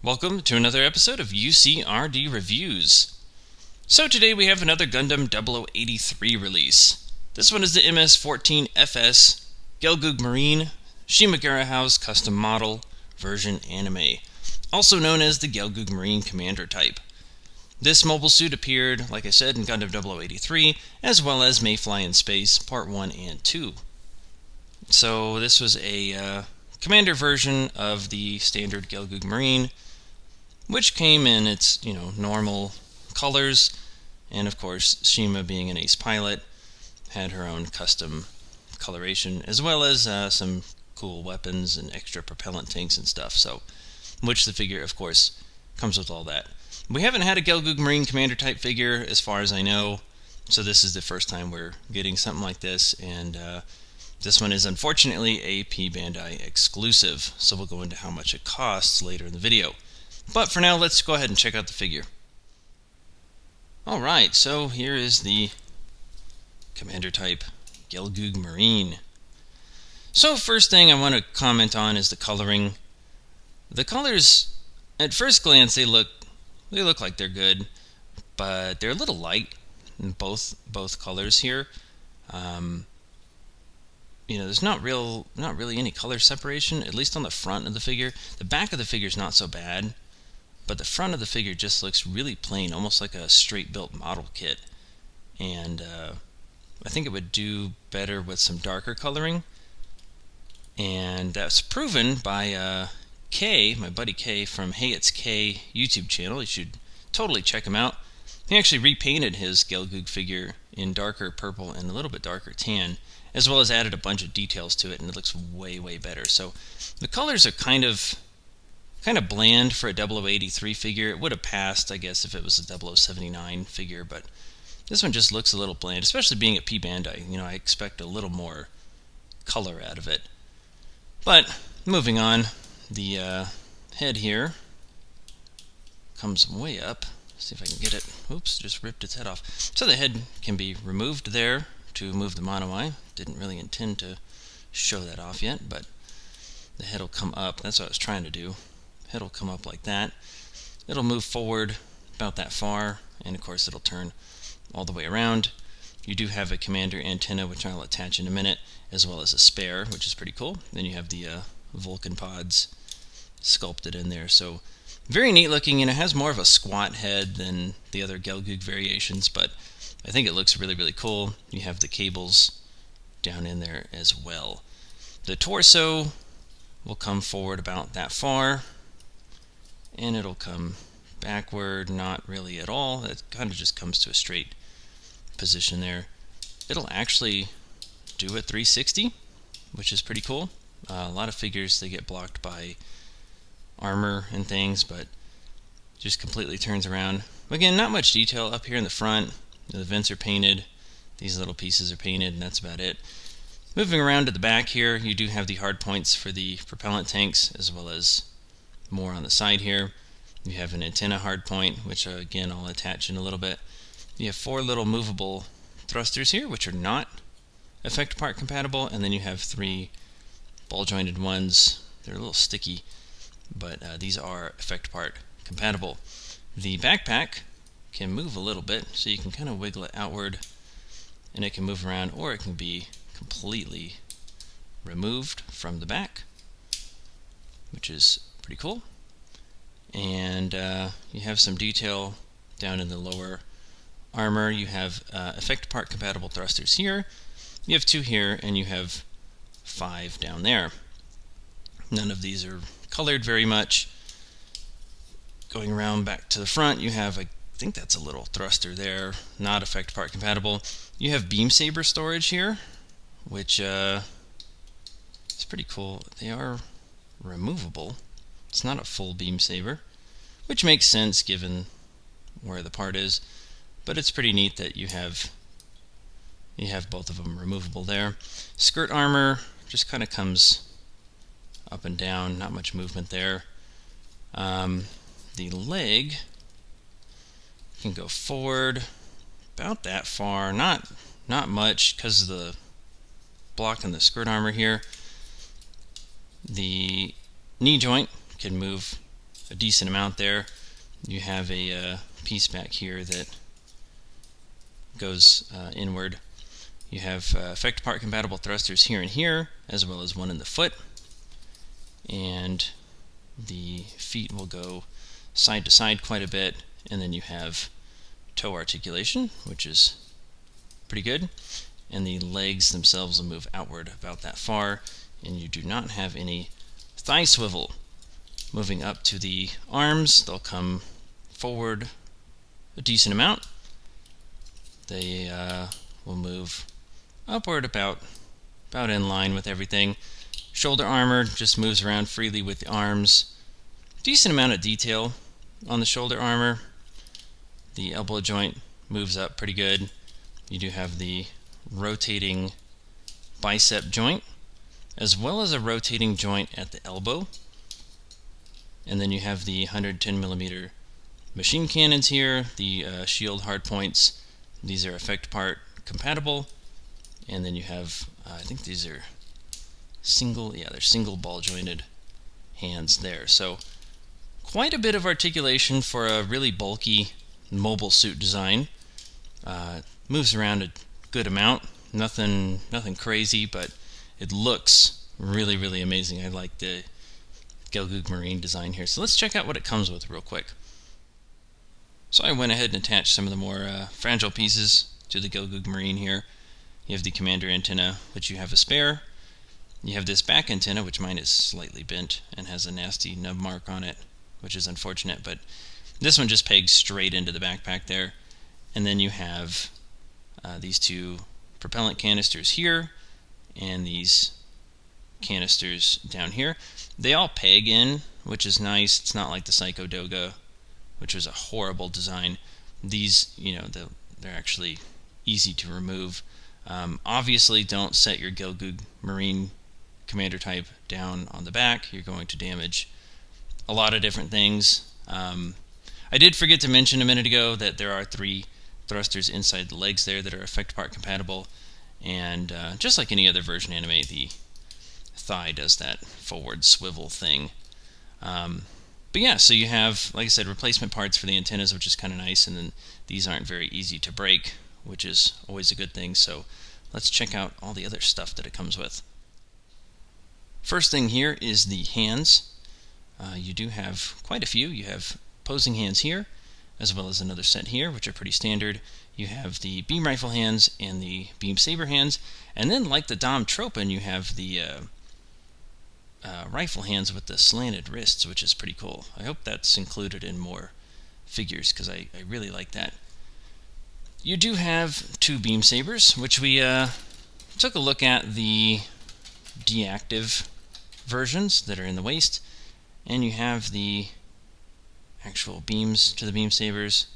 Welcome to another episode of UCRD Reviews. So today we have another Gundam 0083 release. This one is the MS-14Fs Gelgoog Marine Cima Garahau's custom model version anime, also known as the Gelgoog Marine Commander Type. This mobile suit appeared, like I said, in Gundam 0083, as well as Mayfly in Space Part 1 and 2. So this was a commander version of the standard Gelgoog Marine, which came in its, normal colors, and of course, Cima, being an ace pilot, had her own custom coloration, as well as some cool weapons and extra propellant tanks and stuff, so, which the figure, of course, comes with all that. We haven't had a Gelgoog Marine Commander Type figure, as far as I know, so this is the first time we're getting something like this, and this one is unfortunately a P Bandai exclusive, so we'll go into how much it costs later in the video. But for now, let's go ahead and check out the figure. Alright, so here is the Commander Type Gelgoog Marine. So first thing I want to comment on is the coloring. The colors, at first glance, they look like they're good, but they're a little light in both colors here. There's not really any color separation, at least on the front of the figure. The back of the figure is not so bad, but the front of the figure just looks really plain, almost like a straight built model kit. And I think it would do better with some darker coloring, and that's proven by Kay, my buddy Kay from Hey It's Kay YouTube channel. You should totally check him out. He actually repainted his Gelgoog figure in darker purple and a little bit darker tan, as well as added a bunch of details to it, and it looks way better. So the colors are kind of bland for a 0083 figure. It would have passed, I guess, if it was a 0079 figure, but this one just looks a little bland, especially being a P Bandai. I expect a little more color out of it. But moving on, the head here comes way up. Let's see if I can get it. Oops, just ripped its head off. So the head can be removed there to move the mono eye. Didn't really intend to show that off yet, but the head will come up. That's what I was trying to do. Head will come up like that. It'll move forward about that far, and of course it'll turn all the way around. You do have a commander antenna, which I'll attach in a minute, as well as a spare, which is pretty cool. Then you have the Vulcan pods sculpted in there. So very neat looking, and it has more of a squat head than the other Gelgoog variations, but I think it looks really cool. You have the cables down in there as well. The torso will come forward about that far, and it'll come backward, not really at all. It kind of just comes to a straight position there. It'll actually do a 360, which is pretty cool. A lot of figures, they get blocked by armor and things, but just completely turns around. Again, not much detail up here in the front. The vents are painted, these little pieces are painted, and that's about it. Moving around to the back here, you do have the hard points for the propellant tanks, as well as more on the side here. You have an antenna hard point, which again I'll attach in a little bit. You have 4 little movable thrusters here, which are not effect part compatible, and then you have 3 ball jointed ones. They're a little sticky, but these are effect part compatible. The backpack can move a little bit, so you can kind of wiggle it outward, and it can move around, or it can be completely removed from the back, which is pretty cool. And you have some detail down in the lower armor. You have effect part compatible thrusters here, you have 2 here, and you have 5 down there. None of these are colored very much. Going around back to the front, you have I think that's a little thruster there, not effect part compatible. You have beam saber storage here, which is pretty cool. They are removable. It's not a full beam saber, which makes sense given where the part is, but it's pretty neat that you have both of them removable there. Skirt armor just kind of comes up and down, not much movement there. The leg can go forward about that far, not much because of the block in the skirt armor here. The knee joint can move a decent amount there. You have a piece back here that goes inward. You have effect part compatible thrusters here and here, as well as one in the foot, and the feet will go side to side quite a bit, and then you have toe articulation, which is pretty good, and the legs themselves will move outward about that far, and you do not have any thigh swivel. Moving up to the arms, they'll come forward a decent amount. They will move upward about in line with everything. Shoulder armor just moves around freely with the arms. Decent amount of detail on the shoulder armor. The elbow joint moves up pretty good. You do have the rotating bicep joint, as well as a rotating joint at the elbow. And then you have the 110mm machine cannons here, the shield hardpoints. These are effect part compatible. And then you have, I think these are they're single ball jointed hands there. So quite a bit of articulation for a really bulky mobile suit design. Moves around a good amount. Nothing crazy, but it looks really, really amazing. I like the Gelgoog Marine design here. So let's check out what it comes with real quick. So I went ahead and attached some of the more fragile pieces to the Gelgoog Marine here. You have the commander antenna, which you have a spare. You have this back antenna, which mine is slightly bent and has a nasty nub mark on it, which is unfortunate, but this one just pegs straight into the backpack there. And then you have these two propellant canisters here, and these canisters down here. They all peg in, which is nice. It's not like the Psycho Doga, which was a horrible design. These, they're actually easy to remove. Obviously, don't set your Gelgoog Marine Commander Type down on the back. You're going to damage a lot of different things. I did forget to mention a minute ago that there are 3 thrusters inside the legs there that are effect part compatible, and just like any other version anime, the thigh does that forward swivel thing. But yeah, so you have, like I said, replacement parts for the antennas, which is kind of nice, and then these aren't very easy to break, which is always a good thing. So let's check out all the other stuff that it comes with. First thing here is the hands. You do have quite a few. You have posing hands here, as well as another set here, which are pretty standard. You have the beam rifle hands and the beam saber hands, and then like the Dom Tropin, you have the rifle hands with the slanted wrists, which is pretty cool. I hope that's included in more figures, because I really like that. You do have 2 beam sabers, which we took a look at the deactive versions that are in the waist, and you have the actual beams to the beam sabers.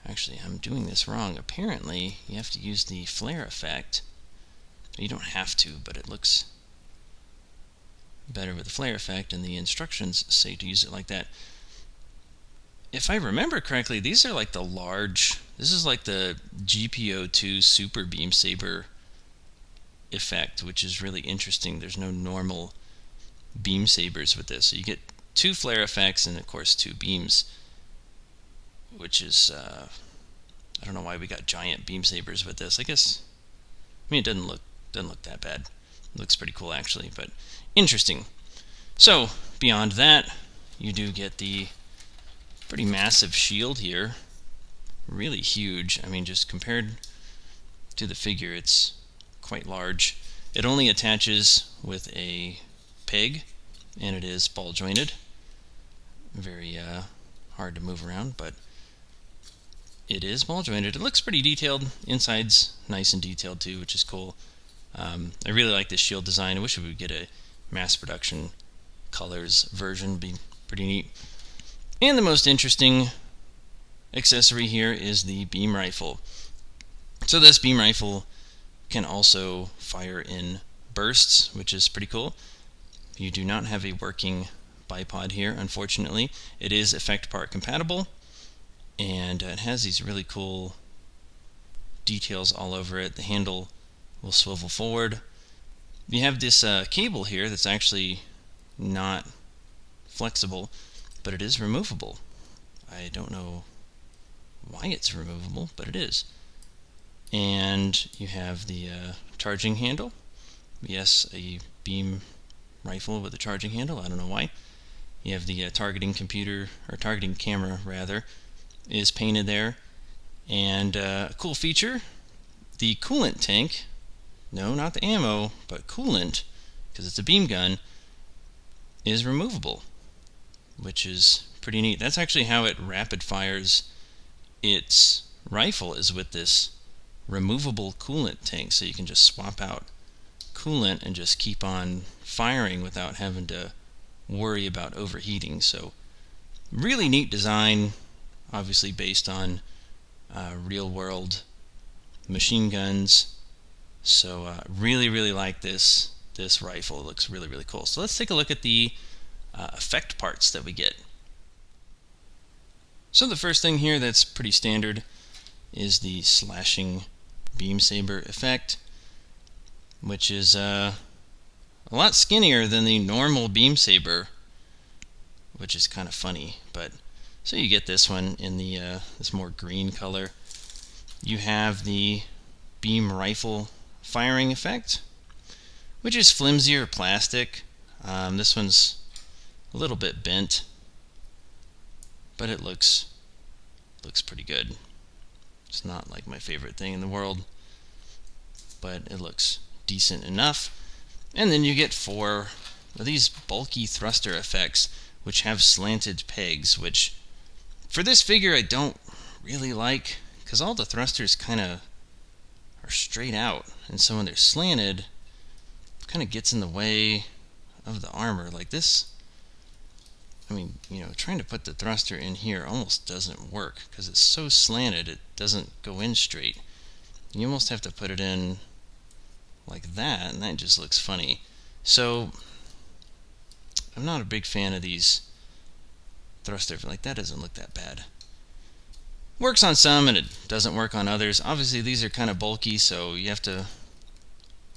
Actually, I'm doing this wrong. Apparently, you have to use the flare effect. You don't have to, but it looks better with the flare effect, and the instructions say to use it like that. If I remember correctly, these are like the large, this is like the GPO2 Super Beam Saber effect, which is really interesting. There's no normal beam sabers with this. So you get 2 flare effects and of course 2 beams, which is, I don't know why we got giant beam sabers with this. I mean, it doesn't look that bad. It looks pretty cool actually, but interesting. So beyond that, you do get the pretty massive shield here. Really huge. I mean, just compared to the figure, it's quite large. It only attaches with a peg, and it is ball jointed. Very hard to move around, but it is ball jointed. It looks pretty detailed. Inside's nice and detailed too, which is cool. I really like this shield design. I wish we would get a mass production colors version. It'd be pretty neat. And the most interesting accessory here is the beam rifle. So this beam rifle can also fire in bursts, which is pretty cool. You do not have a working bipod here, unfortunately. It is effect part compatible, and it has these really cool details all over it. The handle will swivel forward. You have this cable here that's actually not flexible, but it is removable. I don't know why it's removable, but it is. And you have the charging handle. Yes, a beam rifle with a charging handle. I don't know why. You have the targeting computer, or targeting camera rather, is painted there. And a cool feature, the coolant tank, no, not the ammo, but coolant, because it's a beam gun, is removable, which is pretty neat. That's actually how it rapid fires its rifle, is with this removable coolant tank. So you can just swap out coolant and just keep on firing without having to worry about overheating. So really neat design, obviously based on real world machine guns. So really like this rifle. It looks really cool. So let's take a look at the effect parts that we get. So the first thing here that's pretty standard is the slashing beam saber effect, which is a lot skinnier than the normal beam saber, which is kind of funny. But so you get this one in the this more green color. You have the beam rifle firing effect, which is flimsier plastic. This one's a little bit bent, but it looks pretty good. It's not like my favorite thing in the world, but it looks decent enough. And then you get 4 of these bulky thruster effects, which have slanted pegs, which for this figure I don't really like, because all the thrusters kind of are straight out, and so when they're slanted, it kind of gets in the way of the armor. Like this, I mean, trying to put the thruster in here almost doesn't work, because it's so slanted it doesn't go in straight. You almost have to put it in like that, and that just looks funny. So I'm not a big fan of these thrusters. Like, that doesn't look that bad. Works on some and it doesn't work on others. Obviously these are kind of bulky, so you have to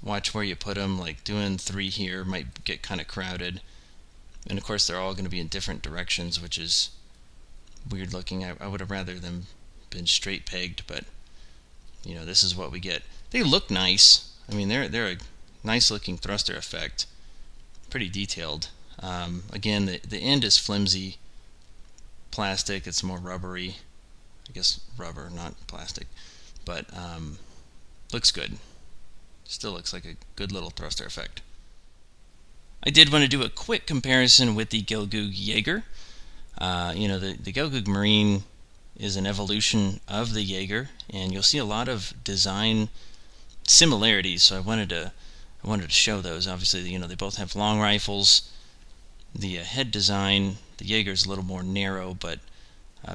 watch where you put them. Like doing 3 here might get kind of crowded, and of course they're all going to be in different directions, which is weird looking. I would have rather them been straight pegged, but this is what we get. They look nice. I mean, they're a nice looking thruster effect, pretty detailed. Again, the end is flimsy plastic. It's more rubbery. I guess rubber, not plastic, but looks good. Still looks like a good little thruster effect. I did want to do a quick comparison with the Gelgoog Jager. The Gelgoog Marine is an evolution of the Jäger, and you'll see a lot of design similarities, so I wanted to show those. Obviously, they both have long rifles. The head design, the Jäger's a little more narrow, but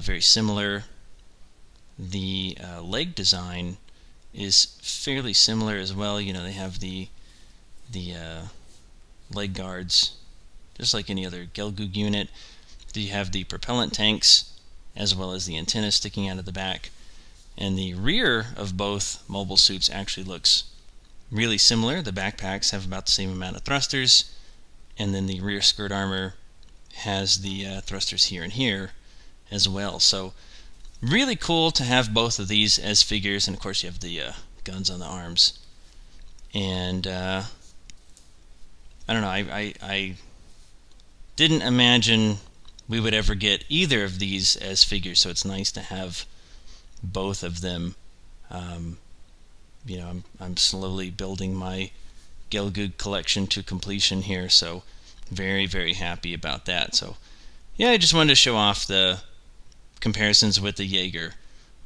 very similar. The leg design is fairly similar as well. They have the leg guards, just like any other Gelgoog unit. You have the propellant tanks, as well as the antenna sticking out of the back. And the rear of both mobile suits actually looks really similar. The backpacks have about the same amount of thrusters, and then the rear skirt armor has the thrusters here and here as well. So really cool to have both of these as figures, and of course you have the guns on the arms. And I don't know, I didn't imagine we would ever get either of these as figures, so it's nice to have both of them. I'm slowly building my Gelgoog collection to completion here, so very happy about that. So yeah, I just wanted to show off the comparisons with the Jäger.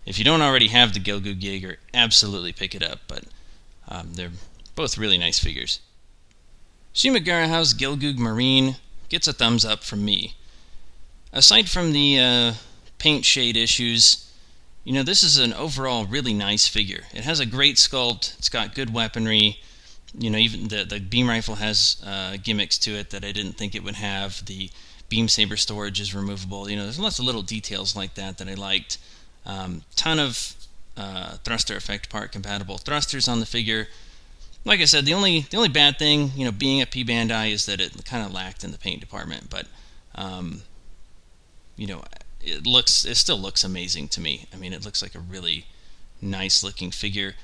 If you don't already have the Gelgoog Jager, absolutely pick it up, but they're both really nice figures. Cima Garahau's Gelgoog Marine gets a thumbs up from me. Aside from the paint shade issues, this is an overall really nice figure. It has a great sculpt, it's got good weaponry, even the beam rifle has gimmicks to it that I didn't think it would have. The beam saber storage is removable. There's lots of little details like that I liked. Ton of thruster effect part compatible thrusters on the figure. Like I said, the only bad thing, being a P Bandai, is that it kind of lacked in the paint department, but you know, it still looks amazing to me. I mean, it looks like a really nice looking figure.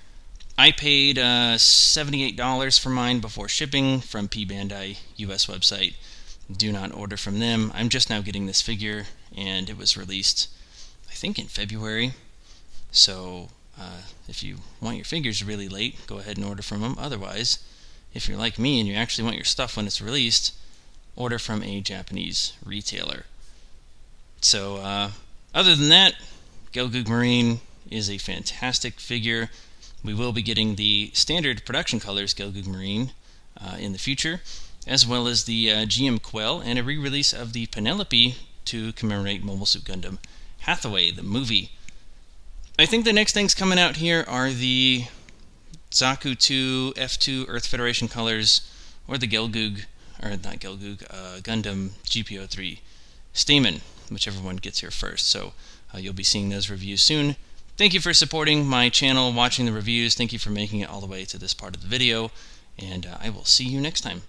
I paid $78 for mine before shipping from P Bandai US website. Do not order from them. I'm just now getting this figure, and it was released, I think, in February. So if you want your figures really late, go ahead and order from them. Otherwise, if you're like me and you actually want your stuff when it's released, order from a Japanese retailer. So other than that, Gelgoog Marine is a fantastic figure. We will be getting the standard production colors Gelgoog Marine in the future, as well as the GM Quel and a re-release of the Penelope to commemorate Mobile Suit Gundam Hathaway, the movie. I think the next things coming out here are the Zaku 2 F2 Earth Federation colors, or the Gelgoog, or not Gelgoog, Gundam GPO3 Stamen, whichever one gets here first. So you'll be seeing those reviews soon. Thank you for supporting my channel, watching the reviews. Thank you for making it all the way to this part of the video, and I will see you next time.